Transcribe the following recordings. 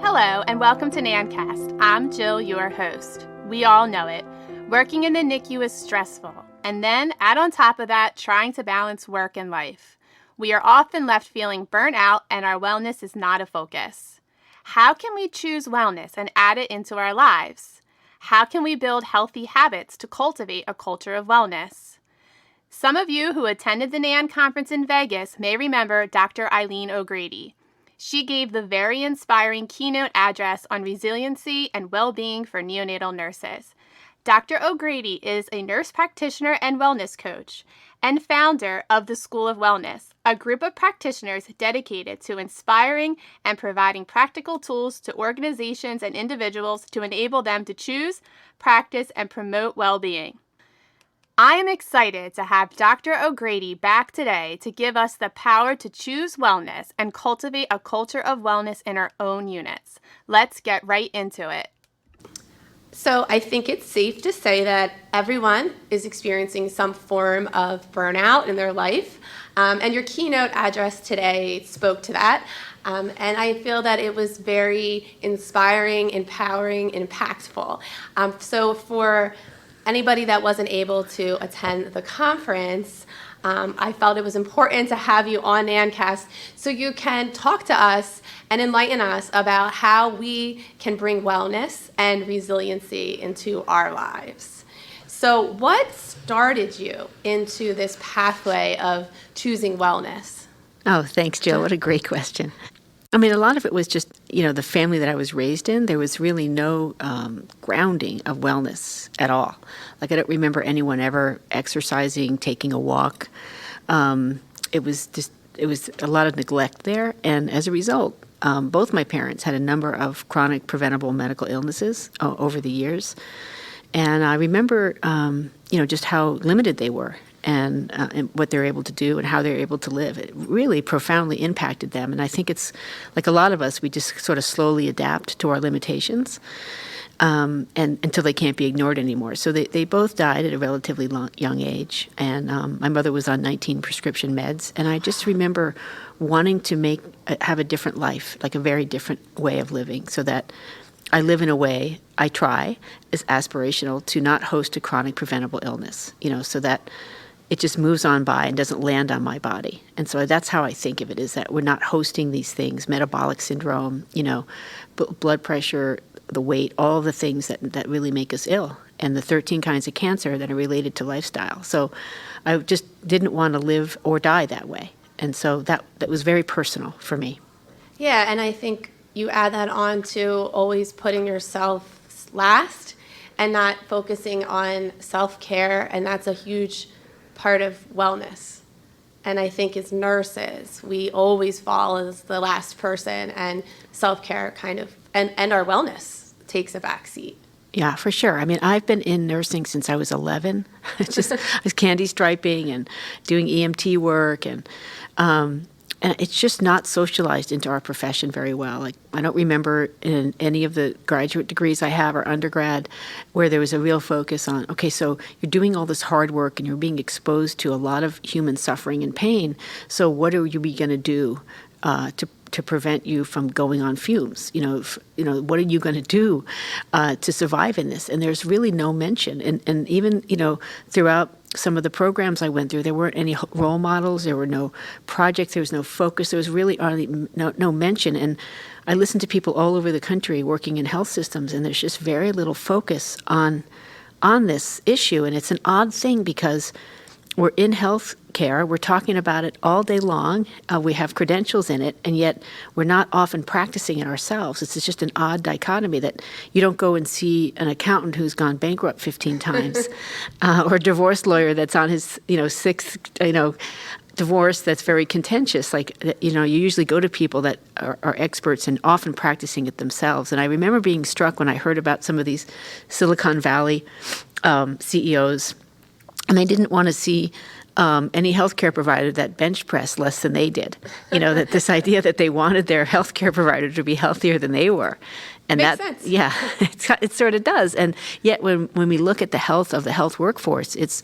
Hello, and welcome to NANNcast. I'm Jill, your host. We all know it. Working in the NICU is stressful, and then add on top of that, trying to balance work and life. We are often left feeling burnt out, and our wellness is not a focus. How can we choose wellness and add it into our lives? How can we build healthy habits to cultivate a culture of wellness? Some of you who attended the NANN conference in Vegas may remember Dr. Eileen O'Grady. She gave the very inspiring keynote address on resiliency and well-being for neonatal nurses. Dr. O'Grady is a nurse practitioner and wellness coach and founder of the School of Wellness, a group of practitioners dedicated to inspiring and providing practical tools to organizations and individuals to enable them to choose, practice, and promote well-being. I am excited to have Dr. O'Grady back today to give us the power to choose wellness and cultivate a culture of wellness in our own units. Let's get right into it. So I think it's safe to say that everyone is experiencing some form of burnout in their life. And your keynote address today spoke to that. And I feel that it was very inspiring, empowering, and impactful. So for anybody that wasn't able to attend the conference, I felt it was important to have you on NANNcast so you can talk to us and enlighten us about how we can bring wellness and resiliency into our lives. So what started you into this pathway of choosing wellness? Oh, thanks, Jill. What a great question. I mean, a lot of it was just, the family that I was raised in, there was really no grounding of wellness at all. Like, I don't remember anyone ever exercising, taking a walk. It was a lot of neglect there. And as a result, both my parents had a number of chronic preventable medical illnesses over the years. And I remember, just how limited they were. And what they're able to do and how they're able to live. It really profoundly impacted them. And I think it's like a lot of us, we just sort of slowly adapt to our limitations and until they can't be ignored anymore. So they both died at a relatively young age. And my mother was on 19 prescription meds. And I just remember wanting to have a different life, like a very different way of living, so that I live in a way, I try, is aspirational to not host a chronic preventable illness, so that it just moves on by and doesn't land on my body. And so that's how I think of it, is that we're not hosting these things, metabolic syndrome, blood pressure, the weight, all the things that really make us ill, and the 13 kinds of cancer that are related to lifestyle. So I just didn't want to live or die that way. And so that was very personal for me. Yeah, and I think you add that on to always putting yourself last and not focusing on self-care, and that's a huge part of wellness. And I think as nurses, we always fall as the last person, and self-care kind of, and our wellness takes a back seat. Yeah, for sure. I mean, I've been in nursing since I was 11. I was candy striping and doing EMT work, and it's just not socialized into our profession very well. Like, I don't remember in any of the graduate degrees I have or undergrad where there was a real focus on, okay, so you're doing all this hard work and you're being exposed to a lot of human suffering and pain. So what are you going to do to prevent you from going on fumes? What are you going to do to survive in this? And there's really no mention. And even, throughout some of the programs I went through, there weren't any role models, there were no projects, there was no focus, there was really no mention. And I listened to people all over the country working in health systems, and there's just very little focus on this issue. And it's an odd thing because we're in health care, we're talking about it all day long, we have credentials in it, and yet we're not often practicing it ourselves. It's just an odd dichotomy that you don't go and see an accountant who's gone bankrupt 15 times, or a divorce lawyer that's on his sixth divorce that's very contentious. Like, you usually go to people that are experts and often practicing it themselves. And I remember being struck when I heard about some of these Silicon Valley CEOs, and they didn't want to see any healthcare provider that bench pressed less than they did. That this idea that they wanted their healthcare provider to be healthier than they were. And Makes sense. Yeah, it sort of does. And yet when we look at the health of the health workforce, it's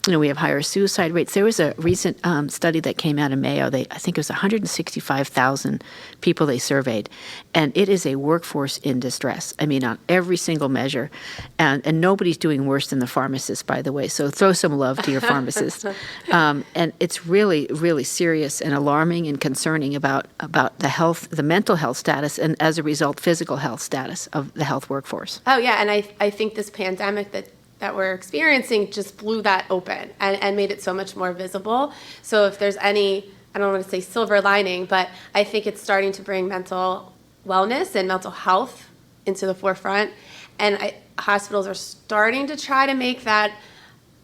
we have higher suicide rates. There was a recent study that came out of Mayo. I think it was 165,000 people they surveyed, and it is a workforce in distress. I mean, on every single measure, and nobody's doing worse than the pharmacists, by the way. So throw some love to your pharmacists. And it's really, really serious and alarming and concerning about the mental health status, and as a result, physical health status of the health workforce. Oh yeah, and I think this pandemic that we're experiencing just blew that open and made it so much more visible. So if there's any, I don't want to say silver lining, but I think it's starting to bring mental wellness and mental health into the forefront. And hospitals are starting to try to make that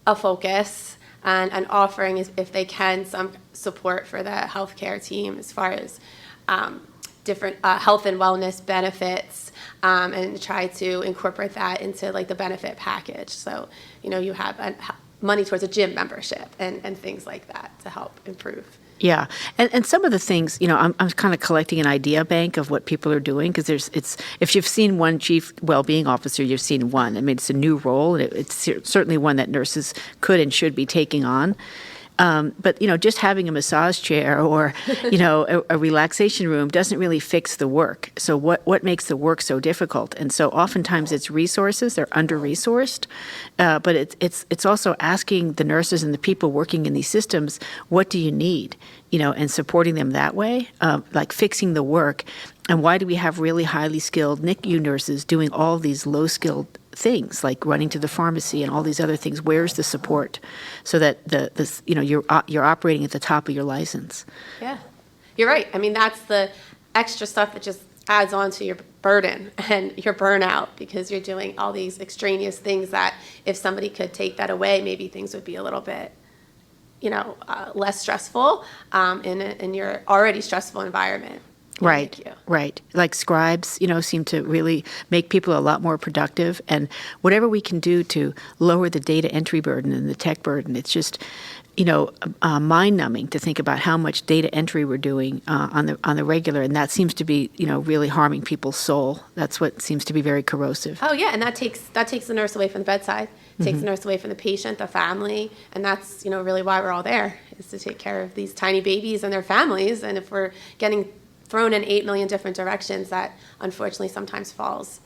a focus and offering, if they can, some support for the healthcare team as far as different health and wellness benefits, and try to incorporate that into like the benefit package. So, you have money towards a gym membership and things like that to help improve. Yeah, and some of the things, I'm kind of collecting an idea bank of what people are doing, because if you've seen one chief well-being officer, you've seen one. I mean, it's a new role, and it's certainly one that nurses could and should be taking on. But, just having a massage chair or, a relaxation room doesn't really fix the work. So what makes the work so difficult? And so oftentimes it's resources. They're under-resourced. But it's also asking the nurses and the people working in these systems, what do you need? And supporting them that way, like fixing the work. And why do we have really highly skilled NICU nurses doing all these low-skilled things, like running to the pharmacy and all these other things? Where's the support so that you're operating at the top of your license? Yeah, you're right. I mean, that's the extra stuff that just adds on to your burden and your burnout, because you're doing all these extraneous things that if somebody could take that away, maybe things would be a little bit less stressful in your already stressful environment. Right. Like scribes, seem to really make people a lot more productive. And whatever we can do to lower the data entry burden and the tech burden, it's just, mind-numbing to think about how much data entry we're doing on the regular, and that seems to be, really harming people's soul. That's what seems to be very corrosive. Oh yeah, and that takes the nurse away from the bedside, takes the nurse away from the patient, the family, and that's really why we're all there, is to take care of these tiny babies and their families. And if we're getting thrown in 8 million different directions, that unfortunately sometimes falls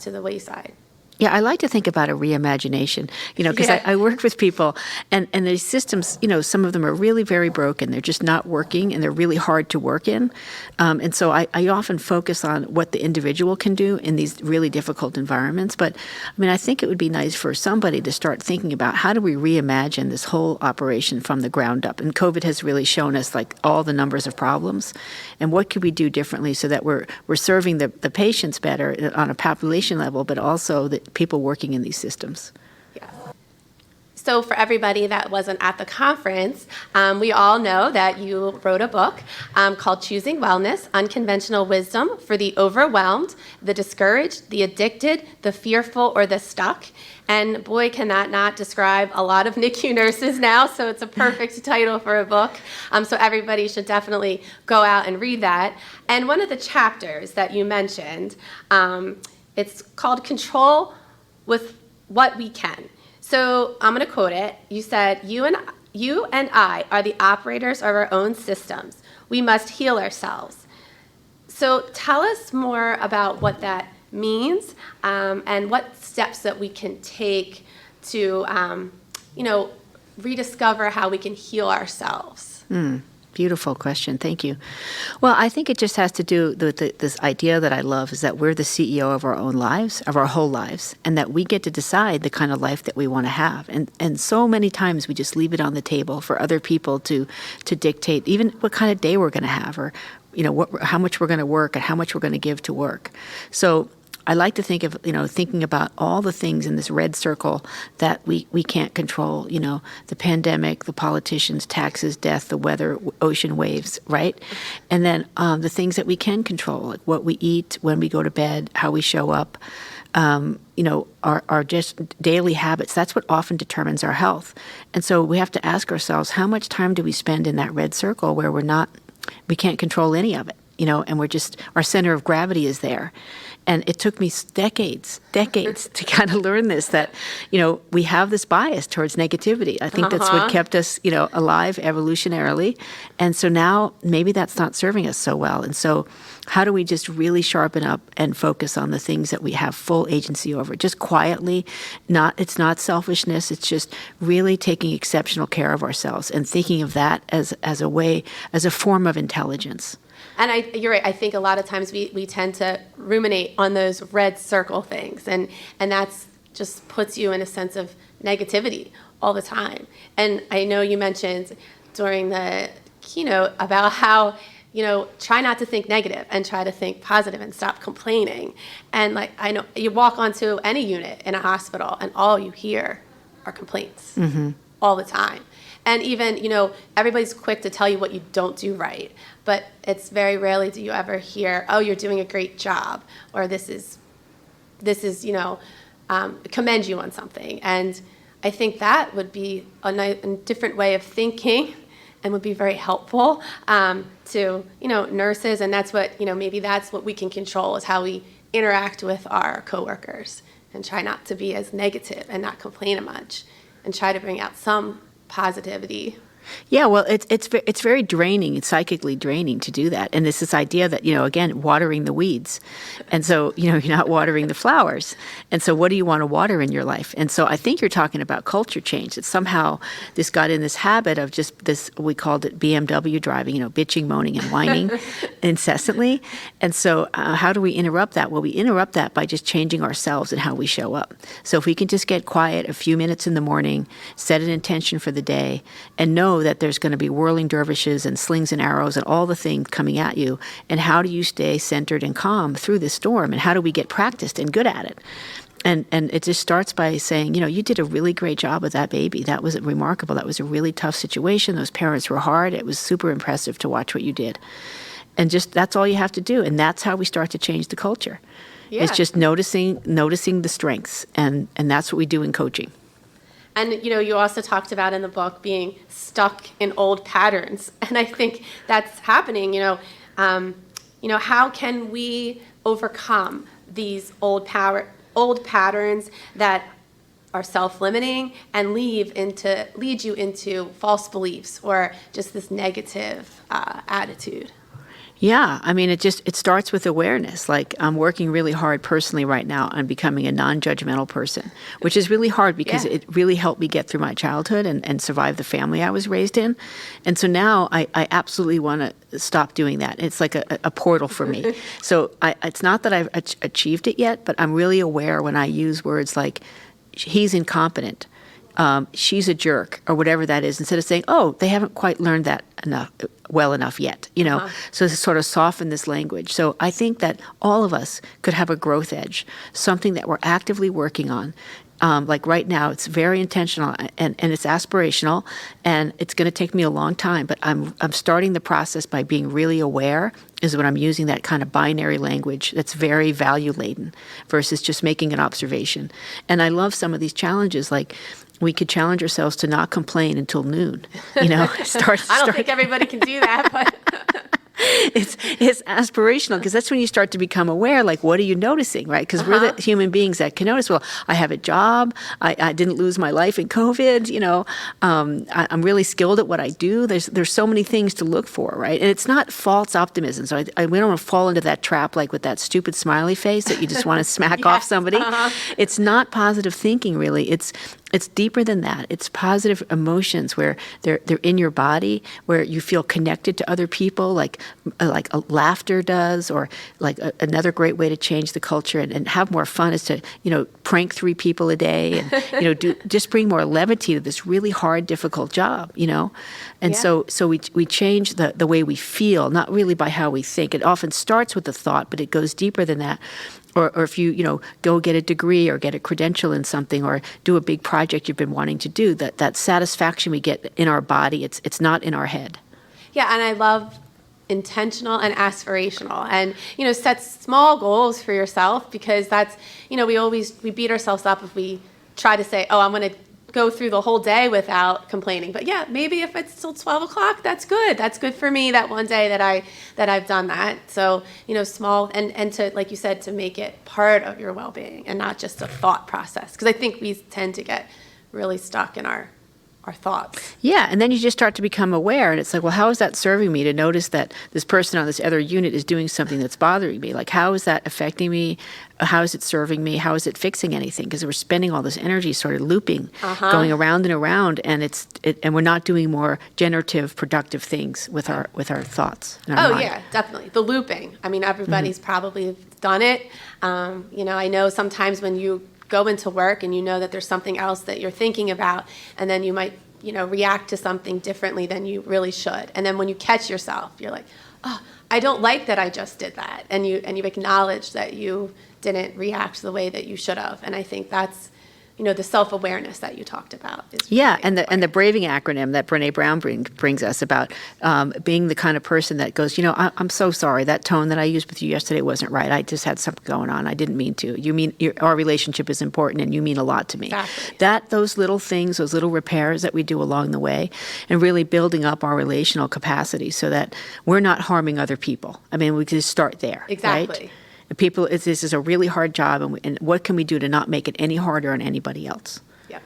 to the wayside. Yeah, I like to think about a reimagination, because I work with people, and these systems, some of them are really very broken. They're just not working, and they're really hard to work in. And so I often focus on what the individual can do in these really difficult environments. But, I think it would be nice for somebody to start thinking about how do we reimagine this whole operation from the ground up. And COVID has really shown us, like, all the numbers of problems, and what could we do differently so that we're serving the patients better on a population level, but also the people working in these systems. Yeah. So for everybody that wasn't at the conference, we all know that you wrote a book called Choosing Wellness, Unconventional Wisdom for the Overwhelmed, the Discouraged, the Addicted, the Fearful, or the Stuck. And boy, can that not describe a lot of NICU nurses now, so it's a perfect title for a book. So everybody should definitely go out and read that. And one of the chapters that you mentioned, it's called Control with What We Can. So I'm going to quote it. You said, you and I are the operators of our own systems. We must heal ourselves. So tell us more about what that means, and what steps that we can take to, rediscover how we can heal ourselves. Beautiful question. Thank you. Well, I think it just has to do with this idea that I love, is that we're the CEO of our own lives, of our whole lives, and that we get to decide the kind of life that we want to have. And so many times we just leave it on the table for other people to dictate even what kind of day we're going to have, or how much we're going to work and how much we're going to give to work. So I like to think of, thinking about all the things in this red circle that we can't control, the pandemic, the politicians, taxes, death, the weather, ocean waves, right? And then the things that we can control, like what we eat, when we go to bed, how we show up, our just daily habits. That's what often determines our health. And so we have to ask ourselves, how much time do we spend in that red circle where we can't control any of it? and our center of gravity is there. And it took me decades to kind of learn this, that, we have this bias towards negativity. I think that's what kept us, alive evolutionarily. And so now maybe that's not serving us so well. And so how do we just really sharpen up and focus on the things that we have full agency over? Just quietly, it's not selfishness. It's just really taking exceptional care of ourselves and thinking of that as a form of intelligence. And you're right. I think a lot of times we tend to ruminate on those red circle things, and that's just puts you in a sense of negativity all the time. And I know you mentioned during the keynote about how, try not to think negative and try to think positive and stop complaining. And I know you walk onto any unit in a hospital and all you hear are complaints all the time. And even, everybody's quick to tell you what you don't do right, but it's very rarely do you ever hear, oh, you're doing a great job, or this is, commend you on something. And I think that would be a different way of thinking and would be very helpful to, nurses. And that's what, maybe that's what we can control, is how we interact with our coworkers, and try not to be as negative and not complain much, and try to bring out some positivity. Yeah, well, it's very draining. It's psychically draining to do that. And it's this idea that, again, watering the weeds. And so, you're not watering the flowers. And so what do you want to water in your life? And so I think you're talking about culture change. That somehow this got in this habit of just this, we called it BMW driving, bitching, moaning, and whining incessantly. And so how do we interrupt that? Well, we interrupt that by just changing ourselves and how we show up. So if we can just get quiet a few minutes in the morning, set an intention for the day, and know that there's going to be whirling dervishes and slings and arrows and all the things coming at you, and how do you stay centered and calm through this storm, and how do we get practiced and good at it? And it just starts by saying, you did a really great job with that baby. That was remarkable. That was a really tough situation. Those parents were hard. It was super impressive to watch what you did. And just that's all you have to do. And that's how we start to change the culture. Yeah. It's just noticing the strengths. And that's what we do in coaching. And, you also talked about in the book being stuck in old patterns. And I think that's happening, how can we overcome these old patterns that are self-limiting and lead you into false beliefs or just this negative attitude? Yeah, I mean, it starts with awareness. Like, I'm working really hard personally right now on becoming a non-judgmental person, which is really hard because it really helped me get through my childhood and survive the family I was raised in. And so now I absolutely want to stop doing that. It's like a portal for me. So it's not that I've achieved it yet, but I'm really aware when I use words like, he's incompetent, she's a jerk, or whatever that is, instead of saying, oh, they haven't quite learned that well enough yet, So to sort of soften this language. So I think that all of us could have a growth edge, something that we're actively working on. Like right now, it's very intentional and it's aspirational, and it's going to take me a long time, but I'm starting the process by being really aware, is when I'm using that kind of binary language that's very value-laden versus just making an observation. And I love some of these challenges, like we could challenge ourselves to not complain until noon. I don't think everybody can do that, but... It's aspirational, because that's when you start to become aware, like, what are you noticing, right? Because we're the human beings that can notice, well, I have a job, I didn't lose my life in COVID, I'm really skilled at what I do. There's so many things to look for, right? And it's not false optimism. So we don't want to fall into that trap, like with that stupid smiley face that you just want to smack off somebody. It's not positive thinking, really. It's deeper than that. It's positive emotions where they're in your body, where you feel connected to other people, like laughter does, or like another great way to change the culture and have more fun is to, prank 3 people a day and, just bring more levity to this really hard, difficult job, And so we change the way we feel, not really by how we think. It often starts with the thought, but it goes deeper than that. Or if you, go get a degree or get a credential in something or do a big project you've been wanting to do, that satisfaction we get in our body, it's not in our head. Yeah, and I love intentional and aspirational, and, set small goals for yourself, because that's, we beat ourselves up if we try to say, oh, I'm going to go through the whole day without complaining. But yeah, maybe if it's till 12 o'clock, that's good. That's good for me that one day that I've done that. So, small and to, like you said, to make it part of your well-being and not just a thought process. Because I think we tend to get really stuck in our thoughts. Yeah, and then you just start to become aware, and it's like, well, how is that serving me to notice that this person on this other unit is doing something that's bothering me? Like, how is that affecting me? How is it serving me? How is it fixing anything? Because we're spending all this energy sort of looping, going around and around, and and we're not doing more generative, productive things with our thoughts. Yeah, definitely. The looping. I mean, everybody's probably done it. I know sometimes when you go into work and you know that there's something else that you're thinking about, and then you might, react to something differently than you really should. And then when you catch yourself, you're like, oh, I don't like that I just did that. And you acknowledge that you didn't react the way that you should have. And I think that's, the self-awareness that you talked about. And the Braving acronym that Brene Brown brings us about being the kind of person that goes, I'm so sorry, that tone that I used with you yesterday wasn't right. I just had something going on. I didn't mean to. You mean our relationship is important and you mean a lot to me. Exactly. Those little things, those little repairs that we do along the way, and really building up our relational capacity so that we're not harming other people. I mean, we just start there. Exactly. Right? People, this is a really hard job, and what can we do to not make it any harder on anybody else? Yep.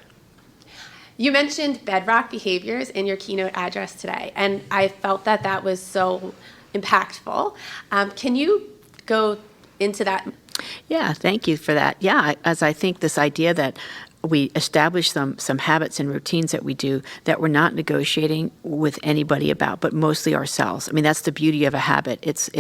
You mentioned bedrock behaviors in your keynote address today, and I felt that was so impactful. Can you go into that? Yeah, thank you for that. Yeah, as I think this idea that we establish some habits and routines that we do that we're not negotiating with anybody about, but mostly ourselves. I mean, that's the beauty of a habit. It's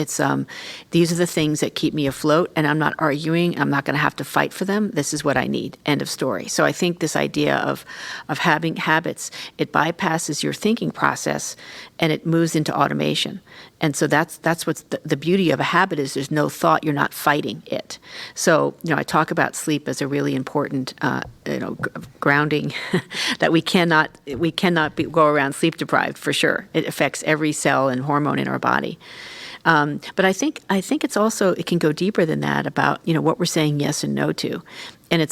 these are the things that keep me afloat, and I'm not arguing. I'm not going to have to fight for them. This is what I need. End of story. So I think this idea of having habits, it bypasses your thinking process, and it moves into automation. And so that's what's the beauty of a habit is there's no thought. You're not fighting it. So I talk about sleep as a really important grounding that we cannot go around sleep deprived for sure. It affects every cell and hormone in our body. But I think it's also, it can go deeper than that about what we're saying yes and no to. And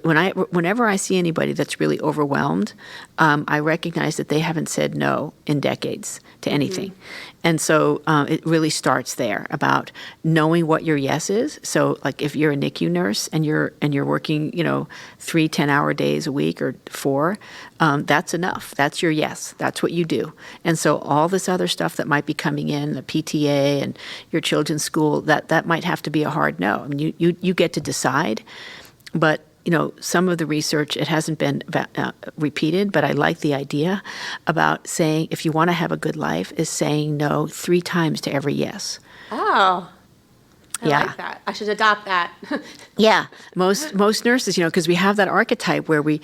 whenever I see anybody that's really overwhelmed, I recognize that they haven't said no in decades to anything. And so it really starts there about knowing what your yes is. So like if you're a NICU nurse and you're working 3 10-hour days a week or 4, that's enough. That's your yes. That's what you do. And so all this other stuff that might be coming in, the PTA and your children's school, that might have to be a hard no. I mean, you get to decide. But, some of the research, it hasn't been repeated, but I like the idea about saying, if you want to have a good life, is saying no 3 times to every yes. Oh, I like that. I should adopt that. Yeah. Most nurses, because we have that archetype where we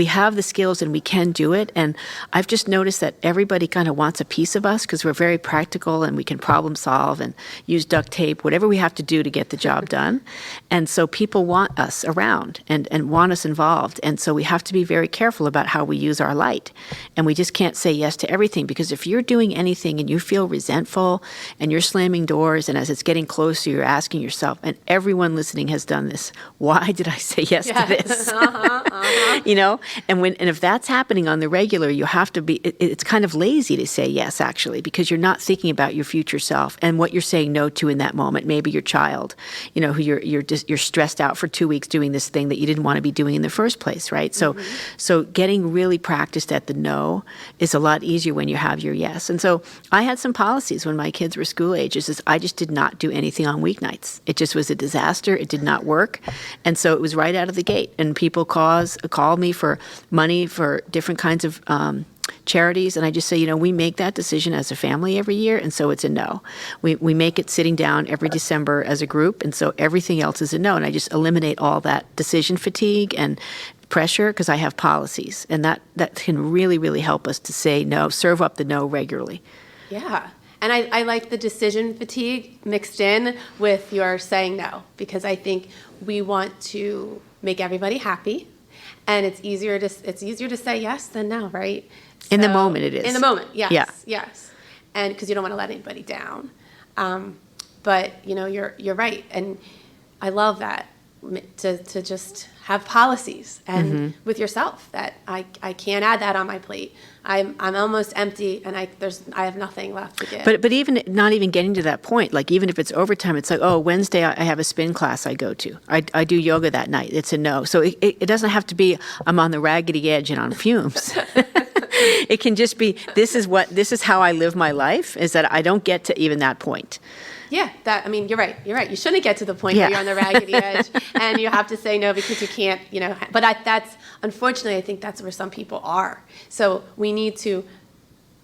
have the skills and we can do it. And I've just noticed that everybody kind of wants a piece of us because we're very practical and we can problem solve and use duct tape, whatever we have to do to get the job done. And so people want us around and want us involved. And so we have to be very careful about how we use our light. And we just can't say yes to everything, because if you're doing anything and you feel resentful and you're slamming doors, and as it's getting closer, you're asking yourself, and everyone listening has done this, why did I say yes to this? And if that's happening on the regular, you have to be, it's kind of lazy to say yes, actually, because you're not thinking about your future self and what you're saying no to in that moment. Maybe your child, who you're stressed out for 2 weeks doing this thing that you didn't want to be doing in the first place, right? So getting really practiced at the no is a lot easier when you have your yes. And so I had some policies when my kids were school ages, is I just did not do anything on weeknights. It just was a disaster. It did not work. And so it was right out of the gate. And people call me for money for different kinds of charities. And I just say, we make that decision as a family every year. And so it's a no. We make it sitting down every December as a group. And so everything else is a no. And I just eliminate all that decision fatigue and pressure because I have policies. And that can really, really help us to say no, serve up the no regularly. Yeah. And I like the decision fatigue mixed in with your saying no, because I think we want to make everybody happy, and it's easier to say yes than no, right? In the moment it is. In the moment, yes. Yeah. Yes. And because you don't want to let anybody down. But you're right, and I love that, to just have policies and with yourself that I can't add that on my plate. I'm almost empty and I have nothing left to give. But even not even getting to that point, like even if it's overtime, it's like, oh, Wednesday I have a spin class I go to. I do yoga that night. It's a no. So it doesn't have to be I'm on the raggedy edge and on fumes. It can just be this is how I live my life, is that I don't get to even that point. Yeah, you're right. You shouldn't get to the point where you're on the raggedy edge and you have to say no because you can't, but that's, unfortunately, I think that's where some people are. So we need to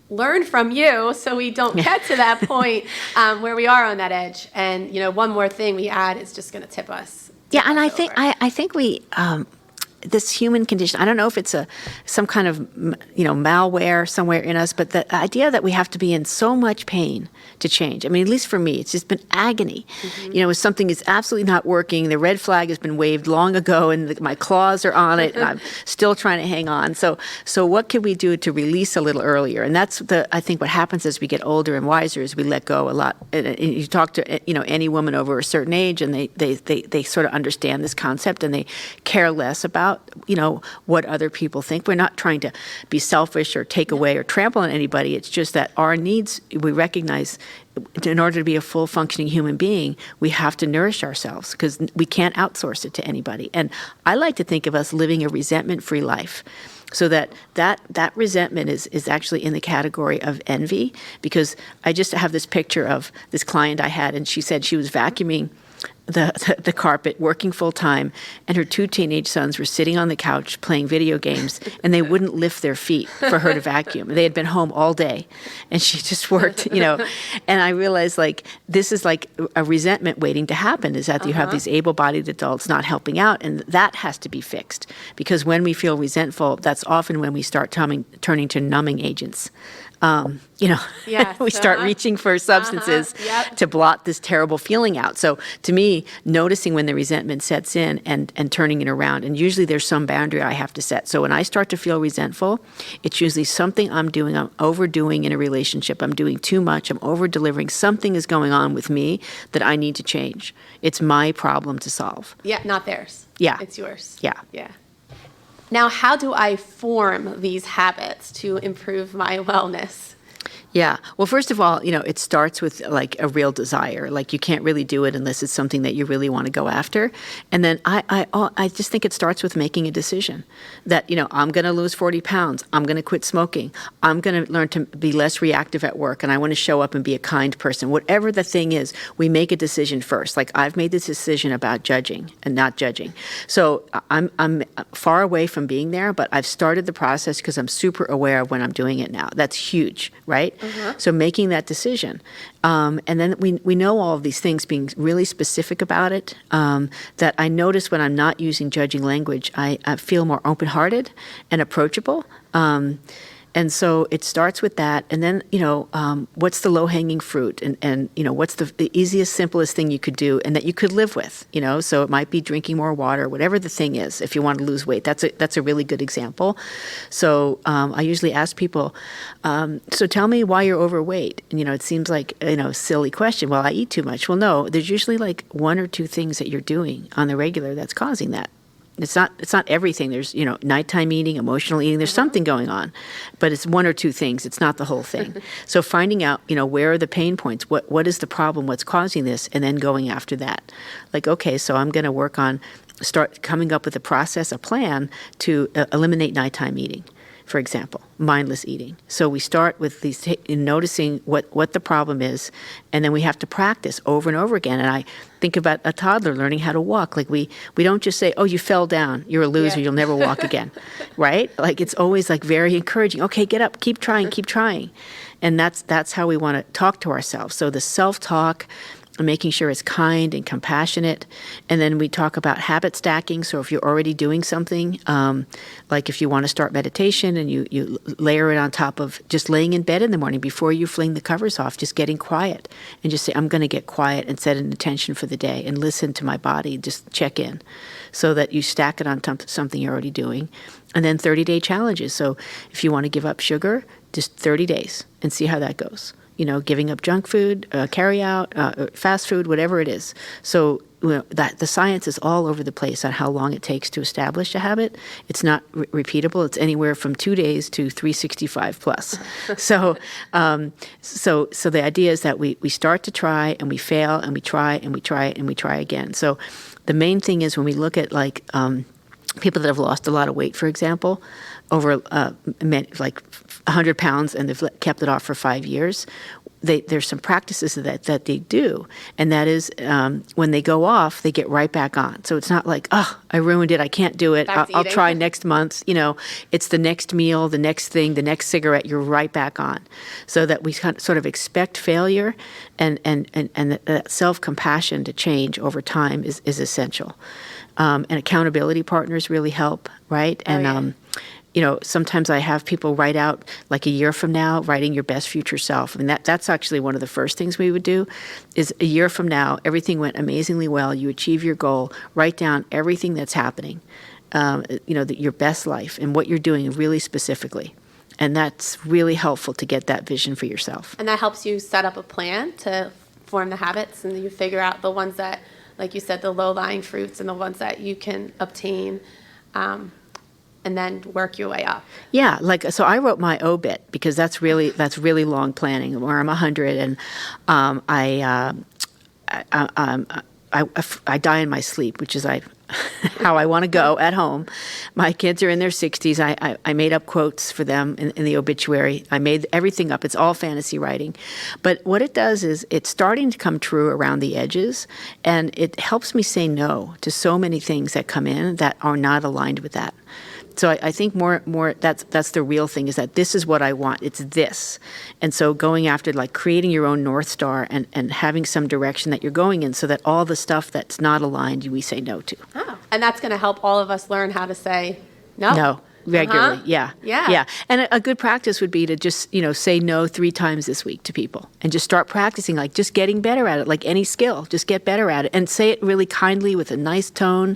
learn from you so we don't get to that point where we are on that edge. And, one more thing we add is just going to tip us. Yeah, and I think we, this human condition, I don't know if it's some kind of, malware somewhere in us, but the idea that we have to be in so much pain to change. I mean, at least for me, it's just been agony. If something is absolutely not working, the red flag has been waved long ago and my claws are on it and I'm still trying to hang on. So what can we do to release a little earlier? And that's I think what happens as we get older and wiser is we let go a lot. And you talk to, any woman over a certain age and they sort of understand this concept and they care less about what other people think. We're not trying to be selfish or take away or trample on anybody. It's just that our needs, we recognize in order to be a full functioning human being, we have to nourish ourselves because we can't outsource it to anybody. And I like to think of us living a resentment-free life. So that resentment is actually in the category of envy, because I just have this picture of this client I had, and she said she was vacuuming the carpet, working full time, and her 2 teenage sons were sitting on the couch playing video games, and they wouldn't lift their feet for her to vacuum. They had been home all day, and she just worked, And I realized, this is like a resentment waiting to happen, is that you have these able-bodied adults not helping out, and that has to be fixed. Because when we feel resentful, that's often when we start turning to numbing agents. We start reaching for substances to blot this terrible feeling out. So to me, noticing when the resentment sets in and turning it around, and usually there's some boundary I have to set. So when I start to feel resentful, it's usually something I'm overdoing in a relationship. I'm doing too much. I'm over-delivering. Something is going on with me that I need to change. It's my problem to solve. Yeah, not theirs. Yeah. It's yours. Yeah. Yeah. Now, how do I form these habits to improve my wellness? Yeah. Well, first of all, it starts with a real desire. You can't really do it unless it's something that you really want to go after. And then I just think it starts with making a decision that, I'm going to lose 40 pounds. I'm going to quit smoking. I'm going to learn to be less reactive at work. And I want to show up and be a kind person. Whatever the thing is, we make a decision first. I've made this decision about judging and not judging. So I'm far away from being there, but I've started the process because I'm super aware of when I'm doing it now. That's huge, right? So making that decision. And then we know all of these things, being really specific about it, that I notice when I'm not using judging language, I feel more open-hearted and approachable. And so it starts with that. And then, what's the low-hanging fruit? And what's the easiest, simplest thing you could do and that you could live with? So it might be drinking more water, whatever the thing is, if you want to lose weight. That's a really good example. So I usually ask people, so tell me why you're overweight. And, it seems like, a silly question. Well, I eat too much. Well, no, there's usually 1 or 2 things that you're doing on the regular that's causing that. It's not everything. There's, nighttime eating, emotional eating. There's something going on, but it's 1 or 2 things. It's not the whole thing. So finding out, where are the pain points? What is the problem? What's causing this? And then going after that. Okay, so I'm going to work on start coming up with a plan to eliminate nighttime eating, for example, mindless eating. So we start with these noticing what the problem is, and then we have to practice over and over again. And I think about a toddler learning how to walk. We don't just say, oh, you fell down, you're a loser, you'll never walk again, right? It's always very encouraging. Okay, get up, keep trying. And that's how we want to talk to ourselves. So the self-talk, making sure it's kind and compassionate. And then we talk about habit stacking. So if you're already doing something, if you want to start meditation and you layer it on top of just laying in bed in the morning before you fling the covers off, just getting quiet and just say, I'm going to get quiet and set an intention for the day and listen to my body, just check in so that you stack it on something you're already doing. And then 30-day challenges. So if you want to give up sugar, just 30 days and see how that goes. giving up junk food, carry out, fast food, whatever it is. So that the science is all over the place on how long it takes to establish a habit. It's not repeatable. It's anywhere from 2 days to 365 plus. So the idea is that we start to try and we fail and we try and we try and we try again. So the main thing is when we look at like people that have lost a lot of weight, for example, over like 100 pounds, and they've kept it off for 5 years, there's some practices that they do, and that is when they go off, they get right back on. So it's not like, oh, I ruined it, I can't do it, I'll try next month. It's the next meal, the next thing, the next cigarette, you're right back on. So that we sort of expect failure, and that self-compassion to change over time is essential. And accountability partners really help, right? And sometimes I have people write out, like a year from now, writing your best future self. I mean, that's actually one of the first things we would do is a year from now, everything went amazingly well, you achieve your goal, write down everything that's happening, your best life and what you're doing really specifically. And that's really helpful to get that vision for yourself. And that helps you set up a plan to form the habits, and you figure out the ones that, like you said, the low-lying fruits and the ones that you can obtain, and then work your way up. Yeah, so I wrote my obit because that's really long planning. Where I'm 100 and I die in my sleep, which is how I want to go at home. My kids are in their 60s. I made up quotes for them in the obituary. I made everything up. It's all fantasy writing. But what it does is it's starting to come true around the edges, and it helps me say no to so many things that come in that are not aligned with that. So I think more that's the real thing, is that this is what I want. It's this. And so going after, like, creating your own North Star and having some direction that you're going in, so that all the stuff that's not aligned, we say no to. Oh, and that's going to help all of us learn how to say no. No. Regularly, Yeah. Yeah. And a good practice would be to just, say no 3 times this week to people, and just start practicing, like just getting better at it, like any skill, just get better at it, and say it really kindly with a nice tone.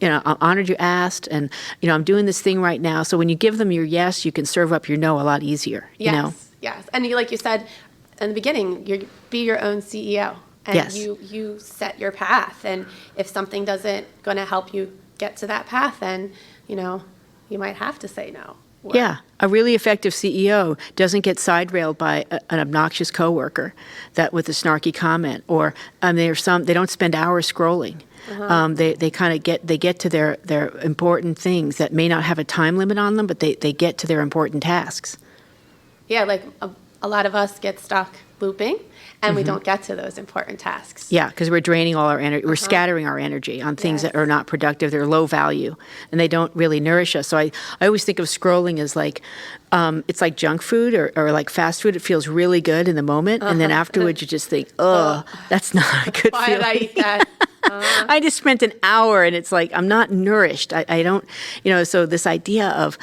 I'm honored you asked, and, I'm doing this thing right now. So when you give them your yes, you can serve up your no a lot easier, Yes. And like you said in the beginning, be your own CEO. And yes. you set your path. And if something doesn't going to help you get to that path, then, you might have to say no. Yeah, a really effective CEO doesn't get side railed by an obnoxious coworker that with a snarky comment, or they don't spend hours scrolling. They kind of get to their important things that may not have a time limit on them, but they get to their important tasks. Yeah, like a lot of us get stuck looping, and we don't get to those important tasks. Yeah, because we're draining all our energy. We're scattering our energy on things that are not productive. They're low value, and they don't really nourish us. So I always think of scrolling as like, it's like junk food or like fast food. It feels really good in the moment, and then afterwards you just think, oh, that's not a good feeling. Why did I eat that? I just spent an hour, and it's like I'm not nourished. I don't, so this idea of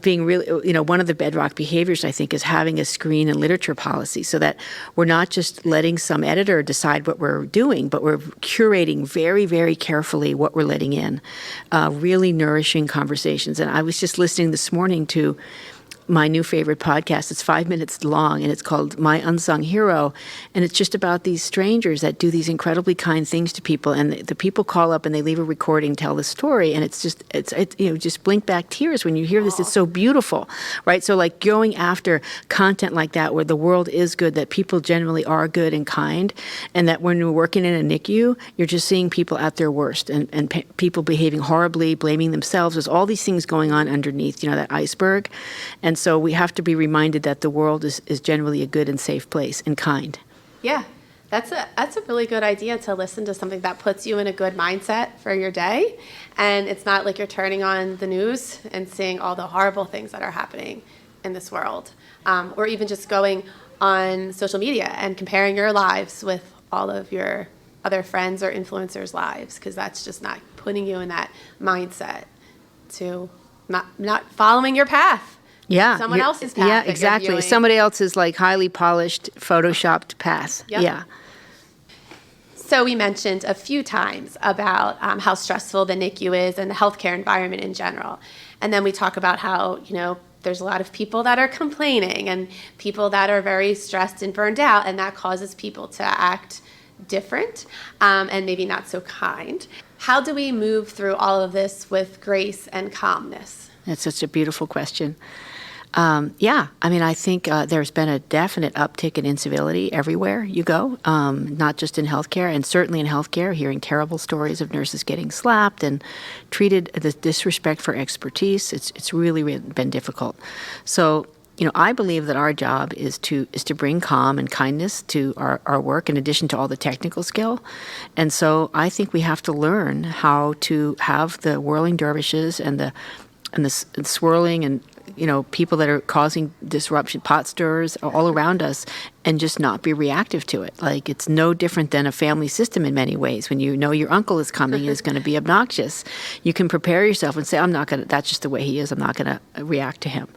being really, one of the bedrock behaviors, I think, is having a screen and literature policy, so that we're not just letting some editor decide what we're doing, but we're curating very, very carefully what we're letting in, really nourishing conversations. And I was just listening this morning to my new favorite podcast. It's 5 minutes long, and it's called My Unsung Hero. And it's just about these strangers that do these incredibly kind things to people. And the people call up and they leave a recording, tell the story. And it's just blink back tears when you hear this. It's so beautiful, right? So like going after content like that, where the world is good, that people generally are good and kind. And that when you're working in a NICU, you're just seeing people at their worst, and people behaving horribly, blaming themselves. There's all these things going on underneath, that iceberg. And so we have to be reminded that the world is generally a good and safe place and kind. Yeah, that's a really good idea, to listen to something that puts you in a good mindset for your day. And it's not like you're turning on the news and seeing all the horrible things that are happening in this world. Or even just going on social media and comparing your lives with all of your other friends or influencers' lives, because that's just not putting you in that mindset to not following your path. Yeah. Someone else's path. Yeah, exactly. Somebody else's like highly polished, photoshopped path. Yep. Yeah. So we mentioned a few times about how stressful the NICU is and the healthcare environment in general. And then we talk about how, there's a lot of people that are complaining and people that are very stressed and burned out, and that causes people to act different and maybe not so kind. How do we move through all of this with grace and calmness? That's such a beautiful question. I think there's been a definite uptick in incivility everywhere you go, not just in healthcare, and certainly in healthcare, hearing terrible stories of nurses getting slapped and treated, the disrespect for expertise. It's really been difficult. So, I believe that our job is to bring calm and kindness to our work in addition to all the technical skill. And so I think we have to learn how to have the whirling dervishes and the swirling and people that are causing disruption, pot stirrers all around us, and just not be reactive to it. Like, it's no different than a family system in many ways. When you know your uncle is coming and is going to be obnoxious, you can prepare yourself and say, that's just the way he is. I'm not going to react to him.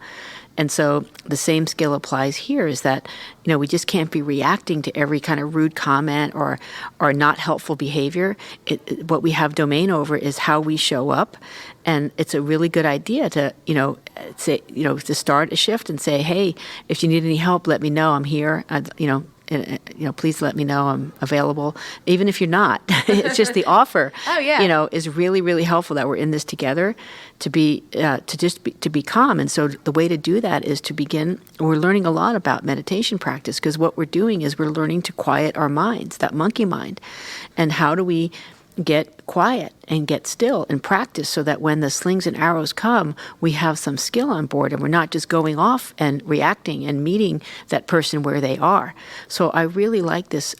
And so the same skill applies here, is that, we just can't be reacting to every kind of rude comment or not helpful behavior. What we have domain over is how we show up. And it's a really good idea to, say, to start a shift and say, hey, if you need any help, let me know. I'm here. Please let me know I'm available, even if you're not. It's just the offer. Oh, yeah. Is really, really helpful that we're in this together to be calm. And so the way to do that is to begin. We're learning a lot about meditation practice, because what we're doing is we're learning to quiet our minds, that monkey mind, and how do we get quiet and get still and practice so that when the slings and arrows come, we have some skill on board and we're not just going off and reacting and meeting that person where they are. So I really like this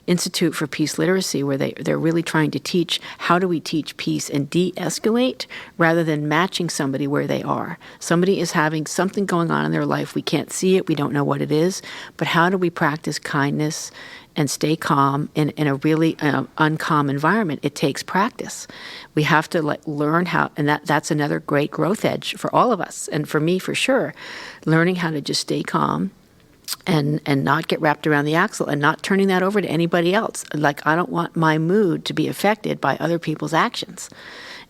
Institute for Peace Literacy, where they're really trying to teach how do we teach peace and de-escalate rather than matching somebody where they are. Somebody is having something going on in their life. We can't see it. We don't know what it is. But how do we practice kindness and stay calm in a really uncalm environment? It takes practice. We have to learn how, and that's another great growth edge for all of us, and for me for sure, learning how to just stay calm and not get wrapped around the axle and not turning that over to anybody else. Like, I don't want my mood to be affected by other people's actions.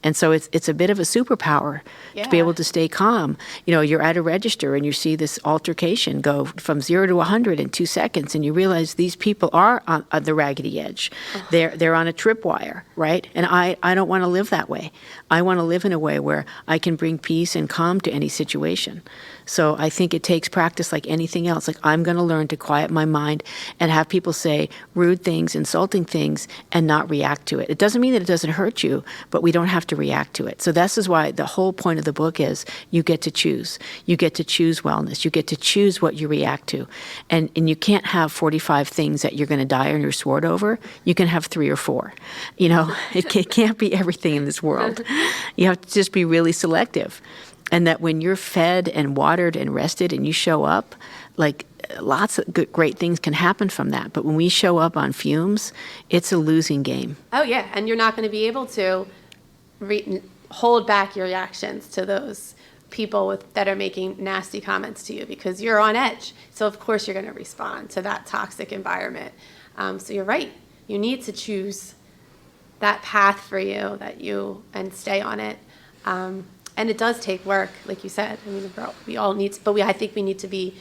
And so it's a bit of a superpower to be able to stay calm. You're at a register and you see this altercation go from 0 to 100 in 2 seconds, and you realize these people are on the raggedy edge. They're on a tripwire, right? And I don't want to live that way. I want to live in a way where I can bring peace and calm to any situation. So I think it takes practice like anything else. Like, I'm going to learn to quiet my mind and have people say rude things, insulting things, and not react to it. It doesn't mean that it doesn't hurt you, but we don't have to react to it. So this is why the whole point of the book is you get to choose. You get to choose wellness. You get to choose what you react to. And you can't have 45 things that you're going to die on your sword over. You can have 3 or 4. It can't be everything in this world. You have to just be really selective. And that when you're fed and watered and rested and you show up, like, lots of great things can happen from that. But when we show up on fumes, it's a losing game. Oh, yeah. And you're not going to be able to hold back your reactions to those people that are making nasty comments to you, because you're on edge. So, of course, you're going to respond to that toxic environment. So you're right. You need to choose that path for you and stay on it. And it does take work, like you said. I mean, we all need to, but I think we need to be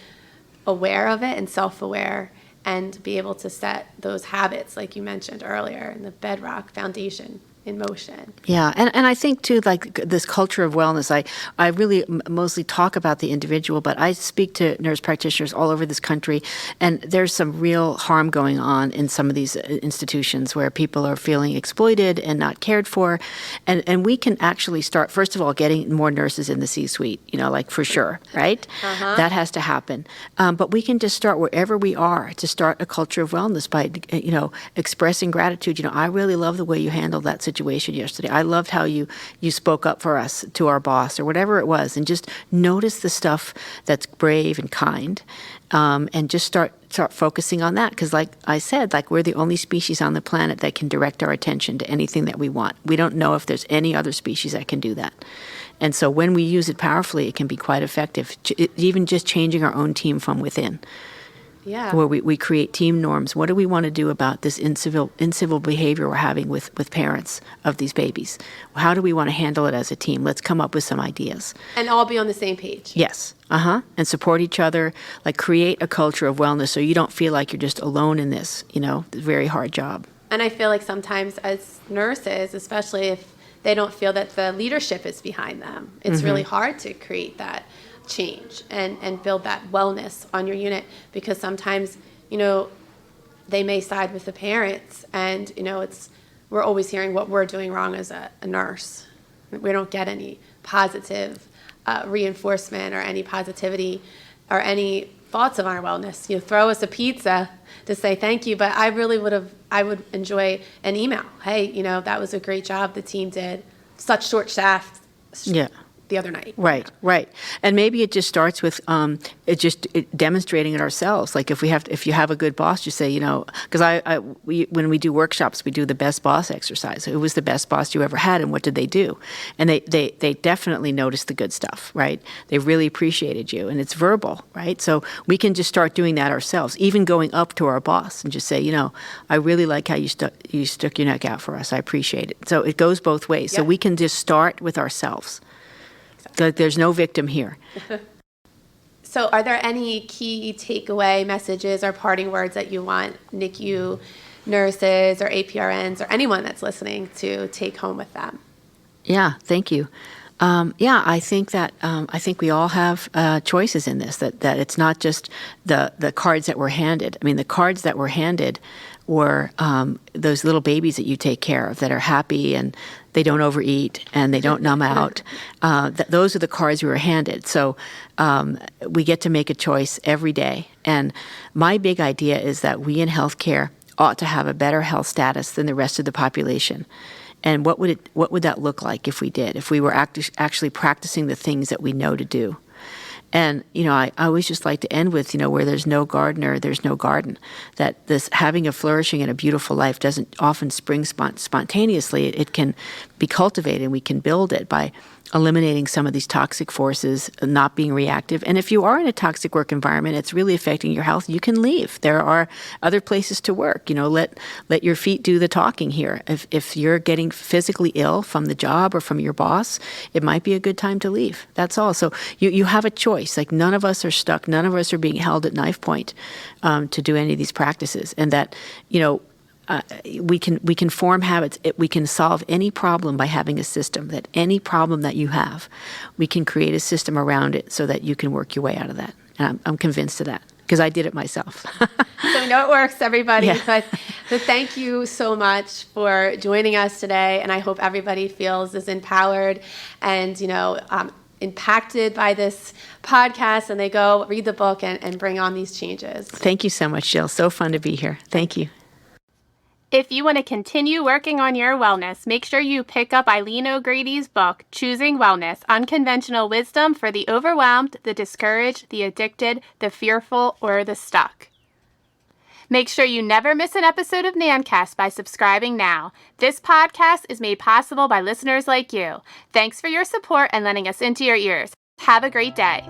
aware of it and self-aware and be able to set those habits, like you mentioned earlier, in the bedrock foundation in motion. Yeah, and I think too, like this culture of wellness, I really mostly talk about the individual, but I speak to nurse practitioners all over this country, and there's some real harm going on in some of these institutions where people are feeling exploited and not cared for, and we can actually start, first of all, getting more nurses in the C-suite, for sure, right? That has to happen. But we can just start wherever we are to start a culture of wellness by, expressing gratitude. I really love the way you handled that situation yesterday. I loved how you spoke up for us to our boss or whatever it was, and just notice the stuff that's brave and kind, and just start focusing on that. Because like I said, we're the only species on the planet that can direct our attention to anything that we want. We don't know if there's any other species that can do that. And so when we use it powerfully, it can be quite effective, even just changing our own team from within. Yeah. where we create team norms. What do we want to do about this incivil behavior we're having with parents of these babies? How do we want to handle it as a team? Let's come up with some ideas. And all be on the same page. Yes. And support each other, like create a culture of wellness so you don't feel like you're just alone in this, very hard job. And I feel like sometimes as nurses, especially if they don't feel that the leadership is behind them, it's really hard to create that change and build that wellness on your unit, because sometimes, they may side with the parents, and, we're always hearing what we're doing wrong as a nurse. We don't get any positive reinforcement or any positivity or any thoughts of our wellness. Throw us a pizza to say thank you, but I would enjoy an email. Hey, that was a great job the team did. Such short staff. Yeah. The other night. Right. And maybe it just starts with demonstrating it ourselves. Like if you have a good boss, you say, because when we do workshops, we do the best boss exercise. Who was the best boss you ever had, and what did they do? And they definitely noticed the good stuff, right? They really appreciated you, and it's verbal, right? So we can just start doing that ourselves, even going up to our boss and just say, I really like how you stuck your neck out for us. I appreciate it. So it goes both ways. Yep. So we can just start with ourselves. There's no victim here. So are there any key takeaway messages or parting words that you want NICU nurses or APRNs or anyone that's listening to take home with them? Yeah, thank you. I think we all have choices in this, that it's not just the cards that were handed. I mean, the cards that were handed were those little babies that you take care of that are happy and they don't overeat and they don't numb out. Those are the cards we were handed. So we get to make a choice every day. And my big idea is that we in healthcare ought to have a better health status than the rest of the population. And what would that look like if we did? If we were actually practicing the things that we know to do? And, I always just like to end with, where there's no gardener, there's no garden. That this having a flourishing and a beautiful life doesn't often spring spontaneously. It can be cultivated, and we can build it by eliminating some of these toxic forces, not being reactive. And if you are in a toxic work environment, it's really affecting your health, you can leave. There are other places to work. Let your feet do the talking here. If you're getting physically ill from the job or from your boss, it might be a good time to leave. That's all. So you have a choice. Like, none of us are stuck. None of us are being held at knife point to do any of these practices. And that, we can form habits. We can solve any problem by having a system. That any problem that you have, we can create a system around it so that you can work your way out of that. And I'm convinced of that because I did it myself. So we know it works, everybody. Yeah. So thank you so much for joining us today. And I hope everybody feels as empowered and, impacted by this podcast, and they go read the book and bring on these changes. Thank you so much, Jill. So fun to be here. Thank you. If you want to continue working on your wellness, make sure you pick up Eileen O'Grady's book, Choosing Wellness, Unconventional Wisdom for the Overwhelmed, the Discouraged, the Addicted, the Fearful, or the Stuck. Make sure you never miss an episode of NANN by subscribing now. This podcast is made possible by listeners like you. Thanks for your support and letting us into your ears. Have a great day.